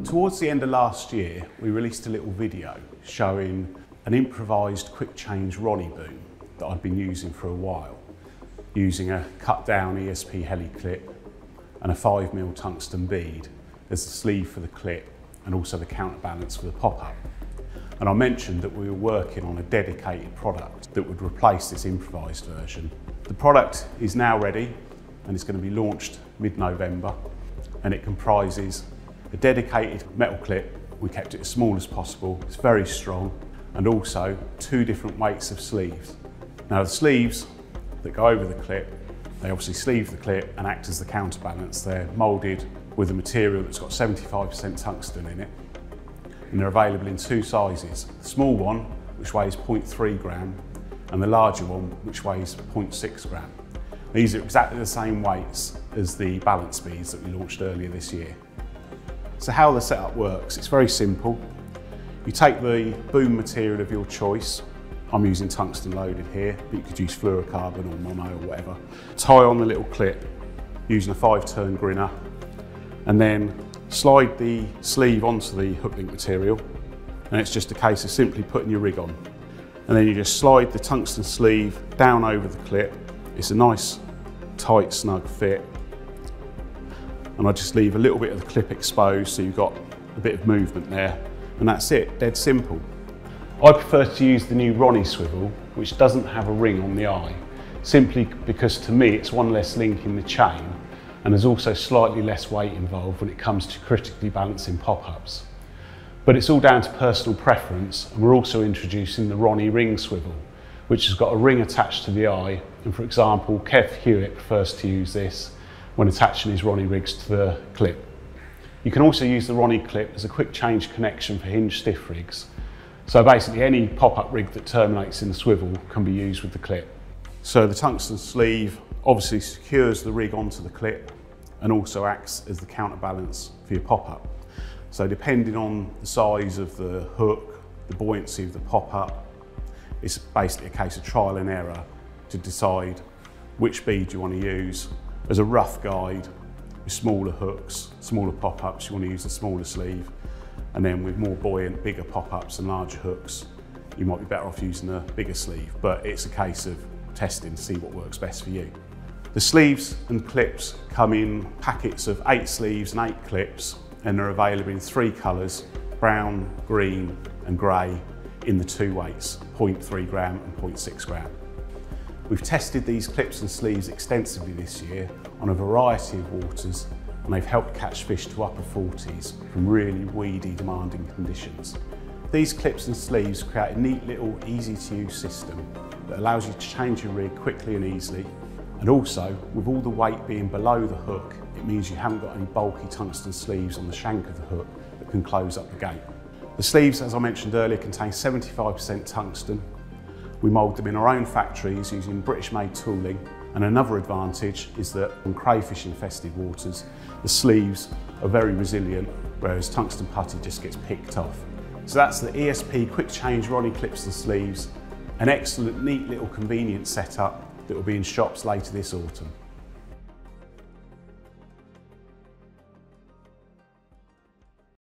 Towards the end of last year, we released a little video showing an improvised quick change Ronnie boom that I'd been using for a while, using a cut down ESP heli clip and a 5mm tungsten bead as the sleeve for the clip and also the counterbalance for the pop-up. And I mentioned that we were working on a dedicated product that would replace this improvised version. The product is now ready and it's going to be launched mid-November, and it comprises a dedicated metal clip. We kept it as small as possible, it's very strong, and also 2 different weights of sleeves. Now the sleeves that go over the clip, they obviously sleeve the clip and act as the counterbalance. They're moulded with a material that's got 75% tungsten in it, and they're available in 2 sizes. The small one, which weighs 0.3 gram, and the larger one, which weighs 0.6 gram. These are exactly the same weights as the balance beads that we launched earlier this year. So how the setup works, it's very simple. You take the boom material of your choice. I'm using Tungsten Loaded here, but you could use fluorocarbon or mono or whatever. Tie on the little clip using a 5-turn grinner, and then slide the sleeve onto the hook link material, and it's just a case of simply putting your rig on. And then you just slide the tungsten sleeve down over the clip. It's a nice, tight, snug fit. And I just leave a little bit of the clip exposed so you've got a bit of movement there. And that's it, dead simple. I prefer to use the new Ronnie swivel, which doesn't have a ring on the eye, simply because to me it's one less link in the chain, and there's also slightly less weight involved when it comes to critically balancing pop-ups. But it's all down to personal preference, and we're also introducing the Ronnie ring swivel, which has got a ring attached to the eye, and for example, Kev Hewitt prefers to use this when attaching his Ronnie rigs to the clip. You can also use the Ronnie clip as a quick change connection for hinge stiff rigs. So basically any pop-up rig that terminates in the swivel can be used with the clip. So the tungsten sleeve obviously secures the rig onto the clip and also acts as the counterbalance for your pop-up. So depending on the size of the hook, the buoyancy of the pop-up, it's basically a case of trial and error to decide which bead you want to use. As a rough guide, with smaller hooks, smaller pop-ups, you want to use a smaller sleeve, and then with more buoyant, bigger pop-ups and larger hooks, you might be better off using a bigger sleeve, but it's a case of testing to see what works best for you. The sleeves and clips come in packets of 8 sleeves and 8 clips, and they're available in 3 colours, brown, green and grey, in the 2 weights, 0.3 gram and 0.6 gram. We've tested these clips and sleeves extensively this year on a variety of waters, and they've helped catch fish to upper 40s from really weedy, demanding conditions. These clips and sleeves create a neat little easy to use system that allows you to change your rig quickly and easily, and also with all the weight being below the hook, it means you haven't got any bulky tungsten sleeves on the shank of the hook that can close up the gate. The sleeves, as I mentioned earlier, contain 75% tungsten. We mould them in our own factories using British-made tooling, and another advantage is that in crayfish infested waters, the sleeves are very resilient, whereas tungsten putty just gets picked off. So that's the ESP quick change Ronnie clips and sleeves, an excellent, neat little convenient setup that will be in shops later this autumn.